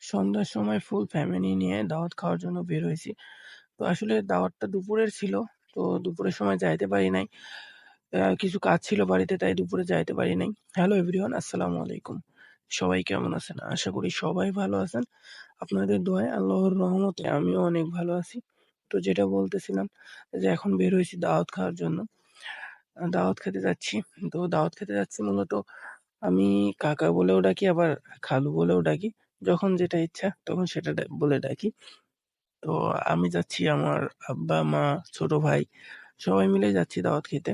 সন্ধ্যার সময় full family নিয়ে দাওয়াত খাওয়ার জন্য বের হইছি। তো আসলে দাওয়াতটা দুপুরের ছিল। তো দুপুরের সময় যাইতে পারি নাই। কিছু কাজ ছিল বাড়িতে তাই দুপুরে যাইতে পারি নাই। হ্যালো এভরিওয়ান, আসসালামু আলাইকুম। সবাই কেমন আছেন? আশা করি সবাই ভালো আছেন। আপনাদের দোয়ায় আল্লাহর রহমতে আমিও অনেক ভালো আছি। তো যেটা বলতেছিলাম যে এখন বের হইছি দাওয়াত খাওয়ার জন্য। দাওয়াত খেতে যাচ্ছি। তো দাওয়াত খেতে যাচ্ছি মূলত আমি কাকা বলেও ডাকি আবার খালু বলেও ডাকি। যখন যেটা ইচ্ছা তখন সেটা বলে ডাকি। তো আমি যাচ্ছি আমার আব্বা, মা, ছোট ভাই সবাই মিলে যাচ্ছি দাওয়াত খেতে।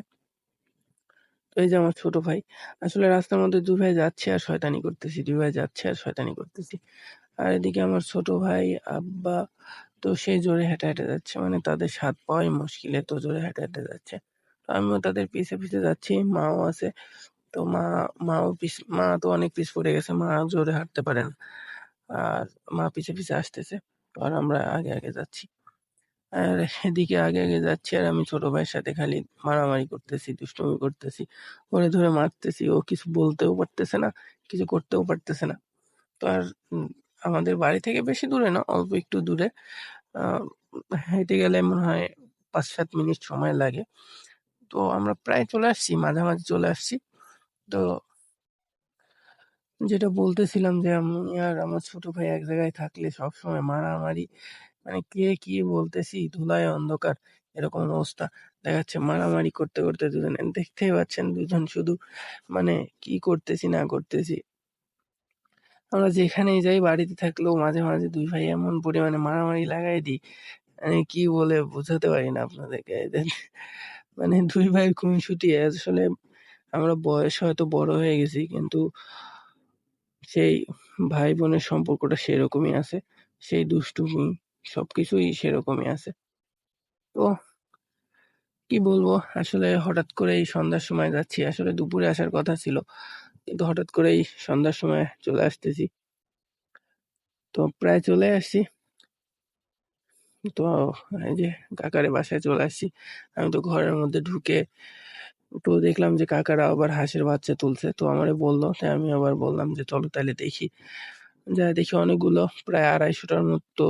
তো এই যে আমার ছোট ভাই। আসলে রাস্তার মধ্যে ২ ভাই যাচ্ছি আর শয়তানি করতেছি। ২ ভাই যাচ্ছে আর শয়তানি করতেছি। আর এদিকে আমার ছোট ভাই, আব্বা তো সেই জোরে হেঁটে, হেঁটে যাচ্ছে। মানে তাদের স্বাদ পাওয়াই মুশকিল, এত জোরে হেঁটে, হেঁটে যাচ্ছে। তো আমিও তাদের পিছে, পিছে যাচ্ছি। মাও আছে। তো মা তো অনেক পিছ পড়ে গেছে। মা জোরে হাঁটতে পারে না। আর মা পিছে, পিছে আসতেছে। আর আমরা আগে, আগে যাচ্ছি। আর এদিকে আগে, আগে যাচ্ছি আর আমি ছোট ভাইয়ের সাথে খালি মারামারি করতেছি, দুষ্টুমি করতেছি। ওরে ধরে মারতেছি। ও কিছু বলতেও পারতেছে না, কিছু করতেও পারতেছে না। তো আর আমাদের বাড়ি থেকে বেশি দূরে না, অল্প একটু দূরে। আ হেঁটে গেলে মনে হয় ৫-৭ মিনিট সময় লাগে। তো আমরা প্রায় চলে আসছি, মাঝামাঝি চলে আসছি। তো যেটা বলতেছিলাম যে আমি আর আমার ছোট ভাই এক জায়গায় থাকলে সবসময় মারামারি। মানে কে কি বলতেছি ধুলায় অন্ধকার এরকম অবস্থা। দেখা যাচ্ছে মারামারি করতে, করতে দুজনে দেখতেই পাচ্ছেন ২ জন শুধু মানে কি করতেছি না করতেছি। আমরা যেখানেই যাই বাড়িতে থাকলেও মাঝে, মাঝে ২ ভাই এমন পরিমাণে মারামারি লাগাই দিই, মানে কি বলে বোঝাতে পারি না আপনাদেরকে। মানে ২ ভাইয়ের খুনসুটি আসলে আমরা বয়সে হয়তো বড় হয়ে গেছি কিন্তু সেই ভাই-বোনের সম্পর্কটা সেরকমই আছে। সেই দুষ্টুমি সবকিছুই সেরকমই আছে। তো কি বলবো আসলে হঠাৎ করেই সন্ধ্যার সময় যাচ্ছি। আসলে দুপুরে আসার কথা ছিল। কিন্তু হঠাৎ করেই সন্ধ্যার সময় চলে আসতেছি। তো প্রায় চলে আসছি। তো এই যে কাকার বাসায় চলে আসছি। আমি তো ঘরের মধ্যে ঢুকে তো দেখলাম যে কাকারা আবার হাঁসের বাচ্চা তুলছে। তো আমারে বলল। তাই আমি আবার বললাম যে চলো তাইলে দেখি। যায়া দেখি অনেকগুলো প্রায় ২৫০ টার মতো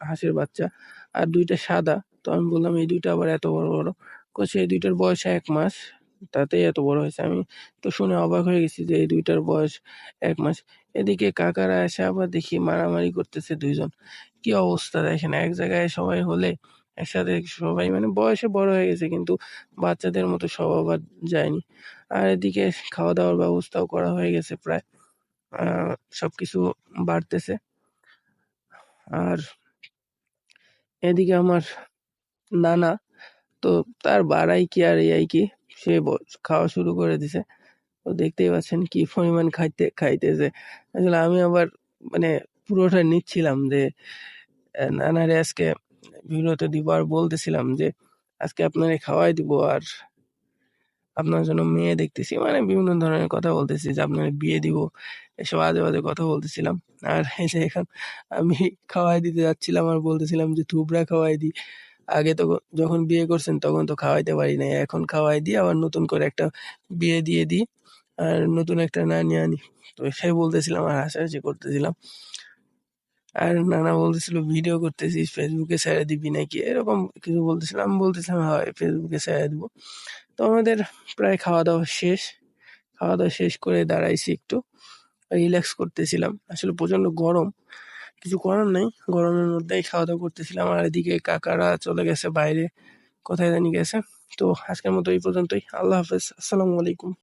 হাঁসের বাচ্চা। আর ২ টা সাদা। তো আমি বললাম এই ২ টা আবার এত বড়, বড়। কইছে এই ২ টার বয়স ১ মাস। তাতেই এত বড় হয়েছে। আমি তো শুনে অবাক হয়ে গেছি যে এই ২ টার বয়স ১ মাস। এদিকে কাকারা এসে আবার দেখি মারামারি করতেছে ২ জন। কি অবস্থা দেখেন এক জায়গায় সবাই হলে একসাথে সবাই মানে বয়সে বড় হয়ে গেছে কিন্তু বাচ্চাদের মতো স্বভাব আর যায়নি। আর এদিকে খাওয়া-দাওয়ার ব্যবস্থাও করা হয়ে গেছে প্রায়। আ সবকিছু বাড়তেছে। আর এদিকে আমার নানা তো তার বাড়াই কি আর ইয়াই কি সে খাওয়া শুরু করে দিছে। তো দেখতেই পাচ্ছেন কি পরিমাণ খাইতেছে। আসলে আমি আবার মানে পুরোটা নিচ্ছিলাম যে নানারে আজকে ভিডিওতে দিব আর বলতেছিলাম যে আজকে আপনারে খাওয়াই দিব আর আপনার জন্য মেয়ে দেখতেছি। মানে বিভিন্ন ধরনের কথা বলতেছি যে আপনারে বিয়ে দিব। এসব আজে-বাজে কথা বলতেছিলাম। আর এই যে এখন আমি খাওয়াই দিতে যাচ্ছিলাম আর বলতেছিলাম যে থুবড়া খাওয়াই দিই। আগে তো যখন বিয়ে করছেন তখন তো খাওয়াইতে পারি নাই। এখন খাওয়াই দিয়ে আবার নতুন করে একটা বিয়ে দিয়ে দিই। আর নতুন একটা নানি আনি। তো এটাই বলতেছিলাম আর হাসাহাসি করতেছিলাম। আর নানা বলতেছিল ভিডিও করতেছিস ফেসবুকে ছেড়ে দিবি নাকি? এরকম কিছু বলতেছিল। আমি বলতেছিলাম হয় ফেসবুকে ছেড়ে দিব। তো আমাদের প্রায় খাওয়া-দাওয়া শেষ। খাওয়া-দাওয়া শেষ করে দাঁড়াইছি একটু। রিল্যাক্স করতেছিলাম। আসলে প্রচন্ড গরম। কিছু করার নাই। গরমের মধ্যেই খাওয়া-দাওয়া করতেছিলাম। আর এদিকে কাকারা চলে গেছে বাইরে। কোথায় জানি গেছে। তো আজকের মতো এই পর্যন্তই। আল্লাহ হাফেজ। আসসালামু আলাইকুম।